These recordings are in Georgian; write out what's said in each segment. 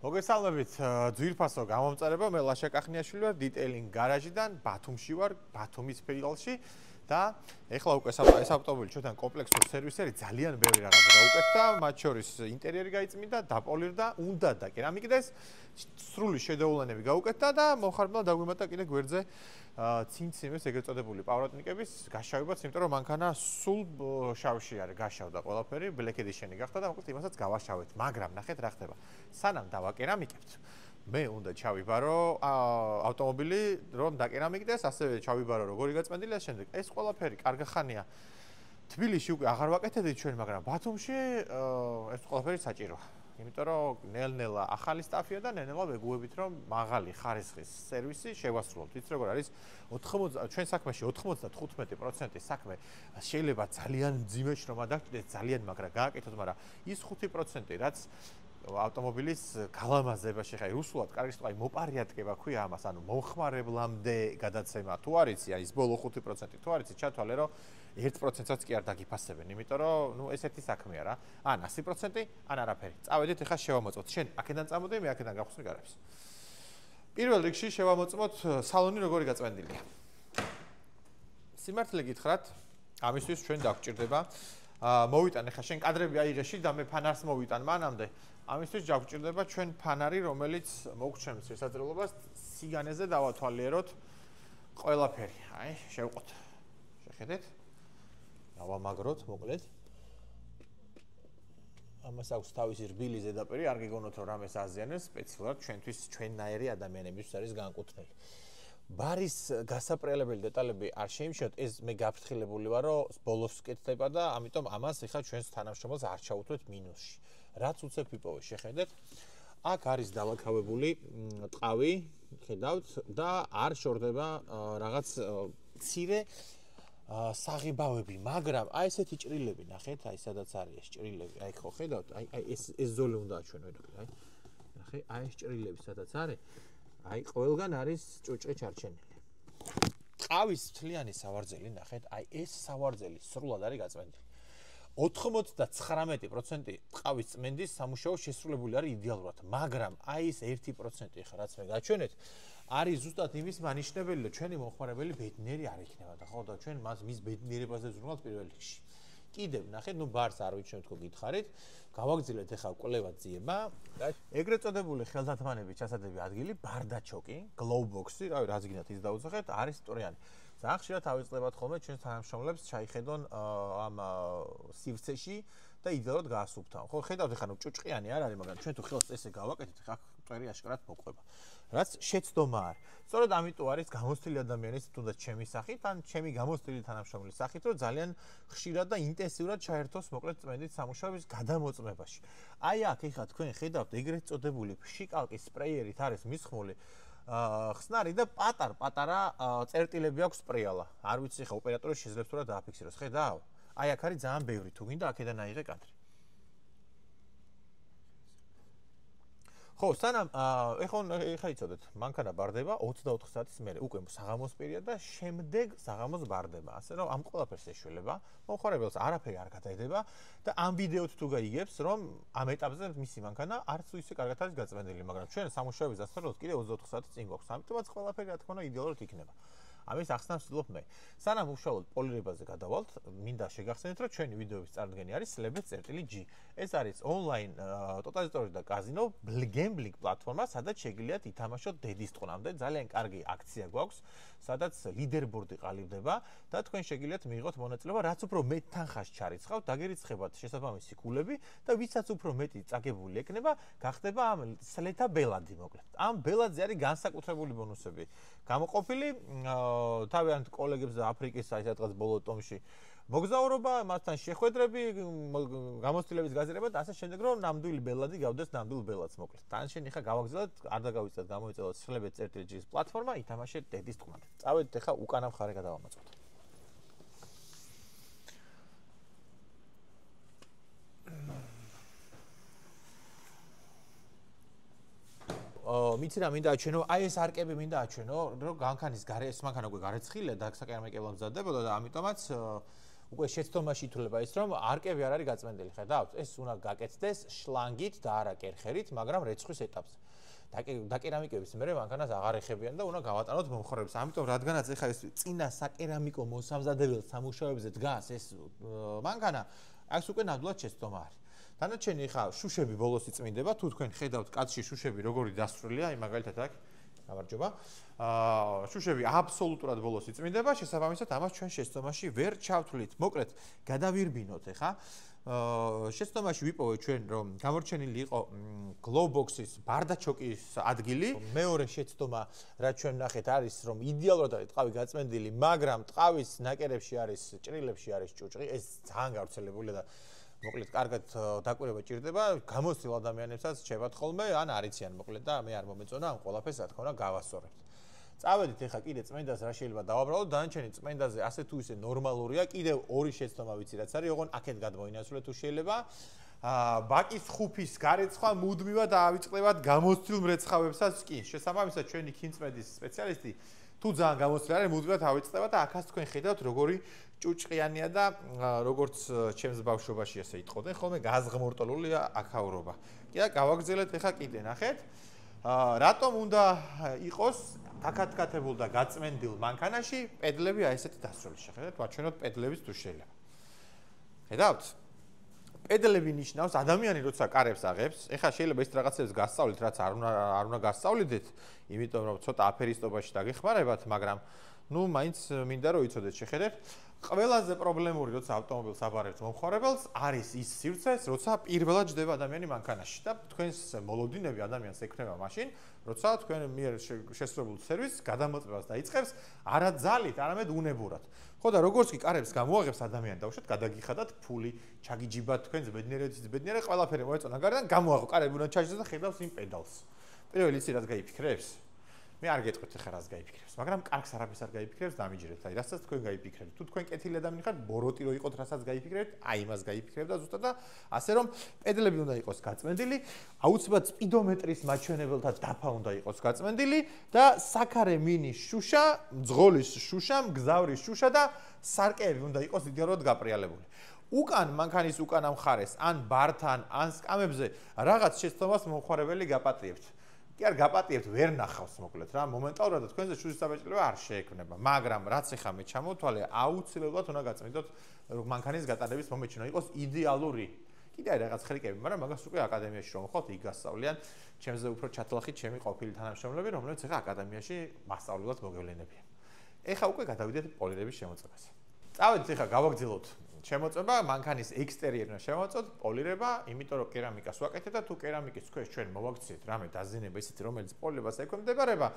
მოგესალმებით, ძვირფასო გამომწერება, მე ლაშა კახნიაშვილი ვარ, დიტეილინგ გარაჟიდან, ბათუმში ვარ, ბათუმის ფილიალში და ეხლა უკვე ეს ავტომობილი ჩვენთან კომპლექსური სერვისერი ძალიან ბევრი რაღაც გაუკეთდა, მათ შორის ინტერიერი გაიწმინდა, დაპოლირდა, უნდა და კერამიკდეს, სრული შედეულანები გაუკეთდა და მოხარბლა დაგვიმატა კიდე გვერდზე ცინციმეს ეგრეთ წოდებული პავროტნიკების გაშავებაც, იმიტომ რომ მანქანა სულ შავში არის, გაშავდა ყველაფერი, black edition-ი გახდა და მოკლედ იმასაც გავაშავეთ, მაგრამ ნახეთ რა ხდება. სანამ დავაკერამიკებთ, მე უნდა ჩავიბარო ავტომობილი, რომ დაკერამიკდეს, ასევე ჩავიბარო როგორი გაწმენდილია, შემდეგ ეს ყველაფერი კარგი ხანია. თბილისში უკვე აღარ ვაკეთებთ ჩვენ, მაგრამ ბათუმში ეს ყველაფერი საჭიროა. იმიტომ რომ ნელ-ნელა ახალი სტაფია და ნელ-ნელა ვეგუებით რომ მაღალი ხარისხის სერვისი შევასრულოთ. იცით როგორ არის 80 ჩვენ საქმეში 95% საქმე შეიძლება ძალიან მძიმე შრომა დაგჭირდეს, ძალიან მაგრა გააკეთოთ, მაგრამ ის 5% რაც ავტომობილის გალამაზებაში ხაი რუსულად კარგი სიტყვა მოპარიატკება ქვია ამას, ანუ მომხმარებლამდე გადაცემა თუ არ იცი, ის ბოლო 5% თუ არ იცი, ჩათვალე რომ 1%-საც კი არ დაგიფასებენ, იმიტომ რომ ნუ ესეთი საქმეა რა. ან 100%, ან არაფერი. წავედით ახლა შევამოწმოთ. შენ აქედან წამოდე, მე აქედან გავხსნი გარემოს. პირველ რიგში შევამოწმოთ სალონი როგორი გაწმენდილია. სიმართლე გითხრათ, ამისთვის ჩვენ დაგვჭირდება მოვიტან ახლა შენ კადრები აიღეში და მე ფანარს მოვიტან მანამდე. ამისთვის დაგვჭირდება ჩვენ ფანარი, რომელიც მოგჩემს შესაძლებლობას სიგანეზე დავათვალიეროთ ყველაფერი. აი, შევყოთ. შეხედეთ? დავამაგროთ, მოკლედ. ამას აქვს თავისი რბილი ზედაპირი, არ გიგონოთ რომ რამეს აზიანებს, სპეციალურად ჩვენთვის, ჩვენნაირი ადამიანებისთვის არის განკუთვნილი. ბარის გასაპრიალებელი დეტალები არ შეიმჩნევთ, ეს მე გაფრთხილებული ვარ, რომ ბოლოს ვკეთდება და ამიტომ ამას ახლა ჩვენს თანამშრომელს არ ჩაუთვლეთ მინუსში. რაც უცებ იპოვე, შეხედეთ. აქ არის დალაქავებული ტყავი, ხედავთ და არ შორდება რაღაც მცირე საღებავები, მაგრამ აი ესეთი ჭრილები, ნახეთ, აი სადაც არის ეს ჭრილები, აი ხო ხედავთ, აი ეს ზოლი უნდა აჩვენო, აი. ნახე, აი ეს ჭრილები სადაც არის, აი ყველგან არის ჭუჭე ჩარჩენილი. ტყავის მთლიანი სავარძელი, ნახეთ, აი ეს სავარძელი სრულად არის გაწმენდილი. 99% ტყავის წმენდის სამუშაო შესრულებული არის იდეალურად, მაგრამ აი ეს 1% ხა რაც მე გაჩვენეთ, არის ზუსტად იმის მანიშნებელი, რომ ჩვენი მომხმარებელი ბედნიერი არ იქნება და ხო და ჩვენ მის ბედნიერებაზე ვზრუნავთ პირველ რიგში. კიდევ ნახეთ, ნუ ბარს არ ვიცნობთ ხო გითხარით, გავაგრძელეთ ახლა კვლევა ძიება და ეგრეთ წოდებული ხელთათმანების ჩასადები ადგილი, ბარდაჩოკი, გლოუბოქსი, რავი რაც გინდათ ის დაუძახეთ, არის სწორიანი. ძალიან ხშირად ავიწყდებათ ხოლმე ჩვენს თანამშრომლებს ჩაიხედონ ამ სივრცეში და იდეალურად გაასუფთავენ. ხო, ხედავთ ახლა ნუ ჭუჭყიანი არ არის, მაგრამ ჩვენ თუ ხელს წესე გავაკეთეთ, ხა მწერი აშკარად მოყვება. რაც შეცდომა არის. სწორედ ამიტომ არის გამოცდილი ადამიანის თუნდაც ჩემი სახით, ან ჩემი გამოცდილი თანამშრომლის სახით, რომ ძალიან ხშირად და ინტენსიურად ჩაერთოს მოკლედ წმენდით სამუშაოების გადამოწმებაში. აი აქ ეხლა თქვენ ხედავთ ეგრეთ წოდებული ფშიკალკის სპრეიერით არის მისხმული ხსნარი და პატარ-პატარა წერტილები აქვს სპრეალა. არ ვიცი ხა ოპერატორი შეიძლება თუ რა დააფიქსიროს. ხედავ? აი აქ არის ძალიან ბევრი, თუ გინდა აქედან აიღე კადრი. ხო, სანამ ეხლა იცოდეთ, მანქანა ბარდება 24 საათის მერე, უკვე საღამოს პირია და შემდეგ საღამოს ბარდება. ასე რომ ამ ყველაფერს ეშველება, მომხმარებელს არაფერი არ გადაედება და ამ ვიდეოთ თუ გაიგებს, რომ ამ ეტაპზე მისი მანქანა არც ისე კარგად არის გაწმენდილი, მაგრამ ჩვენ სამუშაოების დასრულებას კიდე 24 საათი წინ გვაქვს. ამიტომაც ყველაფერი რა თქმა უნდა იდეალურად იქნება. ამის ახსნას ვცდილობ მე. სანამ უშუალოდ პოლირებაზე გადავალთ, მინდა შეგახსენოთ, რომ ჩვენი ვიდეოების წარდგენი არის slebet.g. ეს არის ონლაინ ტოტალიზატორი და კაზინო gambling პლატფორმა, სადაც შეგიძლიათ ითამაშოთ დედის ტყნამდე. ძალიან კარგი აქცია გვაქვს, სადაც ლიდერბორდი ყალიბდება და თქვენ შეგიძლიათ მიიღოთ მონაწილეობა, რაც უფრო მეტ თანხას ჩარიცხავთ, დაგერიცხებათ შესაბამისი გულები და ვისაც უფრო მეტი წაგებული ეკნება, გახდება ამ სლეთა ბელადი მოკლედ. ამ ბელადზე არის განსაკუთრებული ბონუსები გამოყოფილი თავიანთ კოლეგებს და აფრიკის აი სადღაც ბოლო ტომში მოგზაურობა, მასთან შეხვედრები, გამოცდილების გაზიარება და ასე შემდეგ, რომ ნამდვილი ბელადი გავდეს ნამდვილ ბელადს მოკლედ. თან შენ ახლა გავაგზავნოთ, არ დაგავიწეთ, გამოიწელოთ slebet.g-ის პლატფორმა, ითამაშეთ დედის ტყნამდე. წავედით ახლა უკანა მხარე გადავამოწმოთ. მიცი რა მინდა აჩვენო, აი ეს არკები მინდა აჩვენო, რომ განქანის გარე ეს მანქანა უკვე გარეცხილია და საკერამიკელო მზადდებოდა და ამიტომაც უკვე შეცდომაში ითვლება ის, რომ არკები არ არის გაწმენდილი, ხედავთ? ეს უნდა გაკეთდეს შლანგით და არა კერხერით, მაგრამ რეცხვის ეტაპზე. დაკერამიკების მერე მანქანას აღარ ეხებიან და უნდა გავატანოთ მომხრეებს. ამიტომ რადგანაც ეხლა ეს წინა საკერამიკო მოსამზადებელ სამუშაოებზე დგას ეს მანქანა, აქ უკვე ნამდვილად შეცდომა არის. დანარჩენი ხა შუშები ბოლოს იწმინდება, თუ თქვენ ხედავთ კაცში შუშები როგორი დასწრულია, აი მაგალითად აქ გამარჯობა. შუშები აბსოლუტურად ბოლოს იწმინდება, შესაბამისად ამას ჩვენ შეცდომაში ვერ ჩავთვლით. მოკლედ, გადავირბინოთ ხა. შეცდომაში ვიპოვეთ ჩვენ რომ გამორჩენილი იყო Glowbox-ის ბარდაჩოკის ადგილი. მეორე შეცდომა, რაც ჩვენ ნახეთ, არის რომ იდეალურად არის ტყავი გაწმენდილი, მაგრამ ტყავის ნაკერებში არის, ჭრილებში არის ჭუჭყი, ეს ძალიან გავრცელებულია და მოკლედ კარგად დაკვირვება ჭირდება, გამოსცილ ადამიანებსაც შეებათ ხოლმე, ან არიციან მოკლედ და მე არ მომეწონა ამ ყველაფერს რა თქმა უნდა გავასწორებთ. წავედით ეხა კიდე წმენდაზე რა შეიძლება დავაბრალოთ, დანარჩენი წმენდაზე ასე თუ ისე ნორმალურია, კიდევ ორი შეცდომა ვიცი რაც არის, ოღონ აქეთ გადმოინაცვლეთ თუ შეიძლება. ბაკის ხუფის გარეცხვა მუდმივად აავიწყდებათ გამოსცილ მრეცხავებსაც კი. შესაბამისად ჩვენი ქიმწმედის სპეციალისტი თუ ძალიან გამოსცილ არის მუდმივად აავიწყდება და აქაც თქვენ ხედავთ როგორი ჭუჭყიანია და როგორც ჩემს ბავშვობაში ესე იტყოდნენ ხოლმე გაზღმორტოლულია აქაურობა. კიდე გავაგრძელეთ ეხა კიდე ნახეთ. რატომ უნდა იყოს გაკათკათებულ და გაწმენდილ მანქანაში პედლები აი ესეთი დასრული შეხედეთ, ვაჩვენოთ პედლების თუ შეიძლება. ხედავთ? პედლები ნიშნავს ადამიანი როცა კარებს აღებს, ეხლა შეიძლება ის რაღაცებს გასწავლით, რაც არ უნდა გასწავლიდეთ, იმიტომ რომ ცოტა აფერისტობაში დაგეხმარებათ, მაგრამ ნუ მაინც მინდა რომ იცოდეთ, შეხედეთ. ყველაზე პრობლემური როცა ავტომობილს აბარებთ მომხმარებელს არის ის სივრცე, როცა პირველად ჯდება ადამიანი მანქანაში და თქვენს მოლოდინები ადამიანს ექნება მაშინ, როცა თქვენ მიერ შესრულებულ სერვისს გადამოწმებას დაიწყებს არა ძალით, არამედ უნებურად. ხო და როგორც კი კარებს გამოაღებს ადამიანი დაუშვათ, გადაგიხადათ ფული, ჩაგიჯიბათ თქვენს ბედნიერად ყველაფერი მოეწონა გარდან, გამოაღო კარები უნდა ჩაჯდეს და ხედავს იმ პედალს. პირველი იცი რაც გაიფიქრებს? მე არ გეტყვით ხა რას გაიფიქრებს, მაგრამ კარგს არაფერს არ გაიფიქრებს, დამიჯერეთ, აი რასაც თქვენ გაიფიქრებთ. თუ თქვენ კეთილი ადამიანი ხართ, ბოროტი რო იყოთ, რასაც გაიფიქრებთ, აი იმას გაიფიქრებთ და ზუსტად და ასე რომ პედლები უნდა იყოს გაწმენდილი, აუცილებლად სპიდომეტრის მაჩვენებელთა დაფა უნდა იყოს გაწმენდილი და საქარე მინის შუშა, მძღოლის შუშა, მგზავრის შუშა და სარკეები უნდა იყოს იდეალურად გაპრიალებული. უკან მანქანის უკანა მხარეს, ან ბართან, ან სკამებზე რაღაც შეცდომას მომხმარებელი გაპატიებთ. კი არ გაპატიებთ, ვერ ნახავს მოკლედ რა, მომენტალურად თქვენზე შუშის დაბეჭდილება არ შეექმნება, მაგრამ რაც ეხა მე ჩამოვთვალე, აუცილებლად უნდა გაწმენდოთ მანქანის გატარების მომენტში უნდა იყოს იდეალური. კიდე არის რაღაც ხრიკები, მაგრამ მაგას უკვე აკადემიაში რომ ხოთ, იქ გასწავლიან, ჩემზე უფრო ჩათლახით ჩემი ყოფილი თანამშრომლები, რომლებიც ეხა აკადემიაში მასწავლებლად მოგევლენებიან. ეხა უკვე გადავიდეთ პოლირების შემოწმებაზე. წავედით ეხა გავაგრძელოთ შემოწმება, მანქანის ექსტერიერნა შემოწმოთ, პოლირება, იმიტომ რომ კერამიკას ვაკეთებ და თუ კერამიკის ქვეშ ჩვენ მოვაქციეთ რამე დაზიანება ისეთი, რომელიც პოლირებას ექვემდებარება,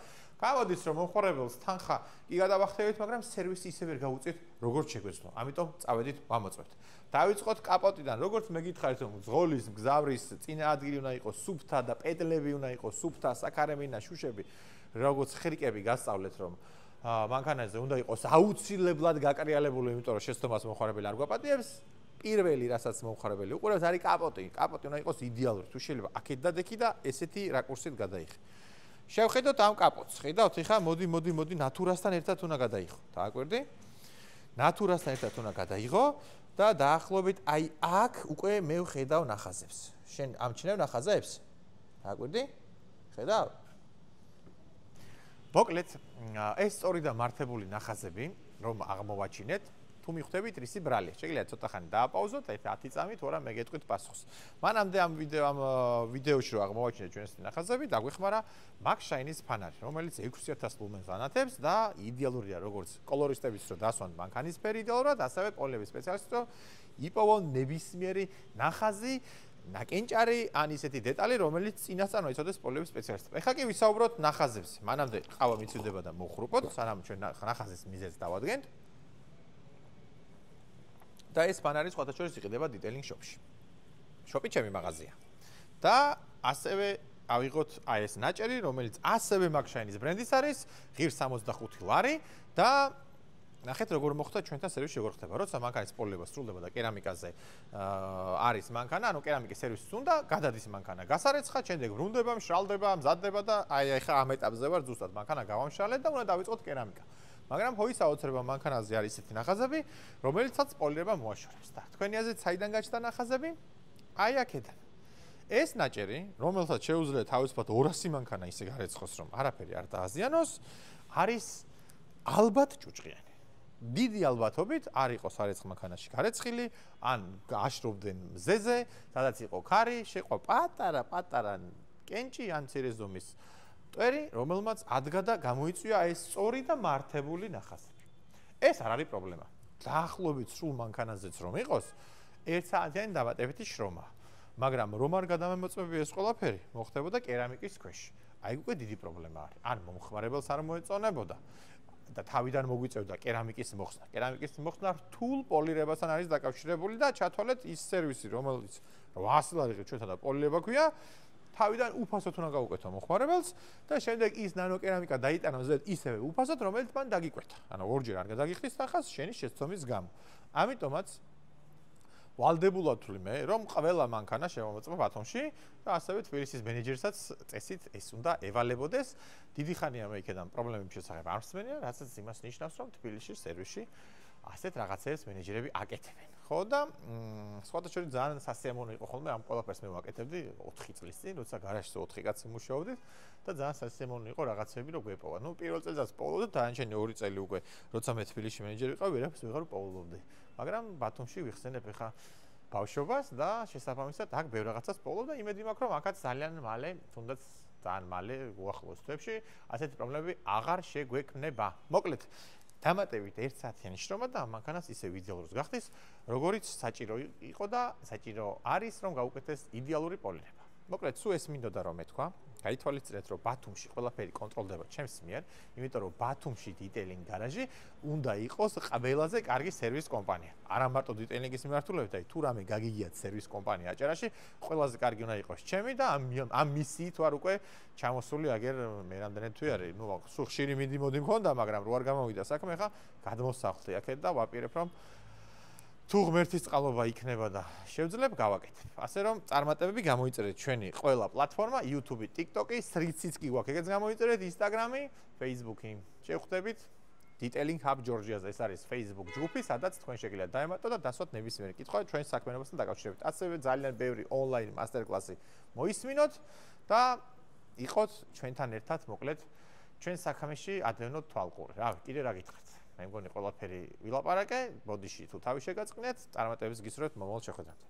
გამოდის რომ მომხმარებელს თანხა კი გადავახტევით, მაგრამ სერვისი ისე ვერ გავუწიეთ, როგორც შეგვეცნო. ამიტომ წავედით, ვამოწმებთ. დავიწყოთ კაპოტიდან, როგორც მეკითხარით, რომ ზღოლის, მგზავრის წინა ადგილი უნდა იყოს სუფთა და პედლები უნდა იყოს სუფთა, საქარემინა, შუშები, როგორც ხრიკები გასწავლეთ, რომ მანქანაზე უნდა იყოს აუცილებლად გაკრიალებული, იმიტომ რომ შეცდომას მომხმარებელი არ გვაპატიებს. პირველი, რასაც მომხმარებელი უყურებს, არის კაპოტი. კაპოტი უნდა იყოს იდეალური. თუ შეიძლება აქეთ დადექი და ესეთი რაკურსით გადაიხი. შევხედოთ ამ კაპოტს. ხედავთ, ეხა მოდი ნატურასთან ერთად უნდა გადაიღო. დააკვირდი? ნატურასთან ერთად უნდა გადაიღო და დაახლოებით აი აქ უკვე მე ვხედავ ნახაზებს. შენ ამჩნევ ნახაზებს? დააკვირდი? ხედავ? მოკლედ, ეს სწორი და მართებული ნახაზები, რომ აღმოვაჩინეთ, თუ მიხვდებით რისი ბრალი. შეგიძლიათ ცოტა ხანი დააპაუზოთ, აი 10 წამით, თორემ მე გეტყვით პასუხს. მანამდე ამ ვიდეოში რომ აღმოვაჩინეთ ჩვენს ნახაზები, დაგვეხმარა Max Shine-ის ფანარი, რომელიც 6000 ლუმენს ანათებს და იდეალურია როგორც კოლორისტების რო დასვან მანქანის ფერი იდეალურად, ასევე პოლირების სპეციალისტი რო იპოვონ ნებისმიერი ნახაზი ნაკენჭარი ან ისეთი დეტალი, რომელიც წინასწარ იცოდეს პოლირების სპეციალისტებს. ეხლა კი ვისაუბროთ ნახაზებზე. მანამდე ყავა მიცივდება და მოხრუპოთ, სანამ ჩვენ ნახაზის მიზეზს დავადგენთ. და ეს ფანარი სხვათა შორის იყიდება Detailing Shop-ში. შოპი ჩემი მაღაზია. და ასევე ავიღოთ აი ეს ნაჭერი, რომელიც ასევე Max Shine-ის ბრენდის არის, ღირს 65 ლარი და ნახეთ როგორ მოხდა ჩვენთან სერვისი როგორ ხდება. როცა მანქანის პოლირება სრულდება და კერამიკაზე არის მანქანა, ანუ კერამიკის სერვისიც უნდა, გადადის მანქანა გასარეცხად, შემდეგ ბრუნდება, მშრალდება, მზადდება და აი ხა ამ ეტაპზე ვარ ზუსტად მანქანა გავამშრალეთ და უნდა დავიწყოთ კერამიკა. მაგრამ ჰოის აუცილებლად მანქანაზე არის ისეთი ნახაზები, რომელიცაც პოლირება მოაშორებს და თქვენი აზრით საიდან გაჩნდა ნახაზები? აი აქედან. ეს ნაჭერი, რომელსაც შეუძლია თავისუფლად 200 მანქანა ისე გარეცხოს, რომ არაფერი არ დააზიანოს, არის ალბათ ჭუჭყიანი. დიდი ალბათობით არ იყო სარეცხ მანქანაში გარეცხილი, ან აშრობდნენ მზეზე, სადაც იყო ქარი, შეყვა პატარა კენჭი ან მცირე ზომის მტვერი, რომელმაც ადგა და გამოიწვია ეს სწორი და მართებული ნახაზები. ეს არ არის პრობლემა. დაახლოებით სრულ მანქანაზეც რომ იყოს, 1 საათიანი დამატებითი შრომაა. მაგრამ რომ არ გადამემოწმებია ეს ყველაფერი, მოხდებოდა კერამიკის ქვეშ. აი უკვე დიდი პრობლემა არის. ან მომხმარებელს არ მოეწონებოდა და თავიდან მოგვიწევდა კერამიკის მოხსნა. კერამიკის მოხსნა რთულ პოლირებასთან არის დაკავშირებული და ჩათვალეთ ის სერვისი, რომელიც 800 ლარი ჩვენთან და პოლირება ქვია, თავიდან უფასოდ უნდა გაუკეთო მომხმარებელს და შემდეგ ის ნანოკერამიკა დაიტანა ისევე უფასოდ, რომელიც მან დაგიკვეთა. ანუ ორჯერ არ გადაგიხდის სახას შენი შეცდომის გამო. ამიტომაც ვალდებულად ვთვლი მე, რომ ყველა მანქანა შემომოწმო ბათუმში და ასევე თბილისის მენეჯერსაც წესით ეს უნდა ევალებოდეს. დიდი ხანია მე იქედან პრობლემების შესახებ არ მსმენია, რასაც იმას ნიშნავს, რომ თბილისში სერვისში ასეთ რაღაცებს მენეჯერები აკეთებენ. ხო და სხვათა შორის ძალიან სასიამოვნო იყო ხოლმე ამ ყველაფერს მე ვაკეთებდი 4 წლის წინ, როცა გარაჟზე 4 კაცი მუშაობდით და ძალიან სასიამოვნო იყო რაღაცები რო გვეპოვა. ნუ პირველ წელსაც პოულობდი, დანარჩენი 2 წელი უკვე როცა მე თბილისში მენეჯერი ვიყავ, ვერაფერს ვეღარ პოულობდი. მაგრამ ბათუმში ვიხსენებ ხა ბავშვობას და შესაბამისად აქ ბევრ რაღაცას პოულობ და იმედი მაქვს რომ აქაც ძალიან მალე, თუნდაც ძალიან მალე უახლოეს თვეებში ასეთი პრობლემები აღარ შეგვექმნება. მოკლედ დამატებით 1 საათიანი შრომა და ამ მანქანას ისე იდეალურს გახდის, როგორიც საჭირო იყო და საჭირო არის, რომ გაუკეთეს იდეალური პოლირება. მოკლედ, სულ ეს მინდოდა რომ მეთქვა, გაითვალისწინეთ, რომ ბათუმში ყველაფერი კონტროლდება ჩემს მიერ, იმიტომ რომ ბათუმში დიტეილინგ გარაჟი უნდა იყოს ყველაზე კარგი სერვის კომპანია. არა მარტო დიტეილინგის მიმართულებით, აი თუ რამე გაგიგიათ სერვის კომპანია აჭარაში, ყველაზე კარგი უნდა იყოს ჩემი და ამ მისიით ვარ უკვე ჩამოსული აგერ მე რამდენი თვე არის, ნუ სულ ხშირი მოდი მქონდა, მაგრამ რო არ გამოვიდა საქმე, ხა გადმოსახლდი აქეთ და ვაპირებ რომ თუ ღმერთის წყალობა იქნება და შევძლებ გავაკეთებ. ასე რომ წარმატებები გამოიწერეთ ჩვენი ყველა პლატფორმა, YouTube, TikTok-ი, Threads-იც კი გვაქვს, ეგეც გამოიწერეთ, Instagram-ი, Facebook-ი. შევხვდებით Detailing Hub Georgia-ზე, ეს არის Facebook ჯგუფი, სადაც თქვენ შეგიძლიათ დაემატოთ და დასვათ ნებისმიერი კითხვა ჩვენს საქმიანობასთან დაკავშირებით. ასევე ძალიან ბევრი ონლაინ მასტერკლასი მოისმინოთ და იყოთ ჩვენთან ერთად, მოკლედ, ჩვენ საქმეში ადევნოთ თვალყური. რა, კიდე რა გითხრათ? მე მგონი ყველაფერი ვილაპარაკე, ბოდიში თუ თავი შეგაწყნეთ, წარმატებებს გისურვებთ მომავალ შეხვედრამდე.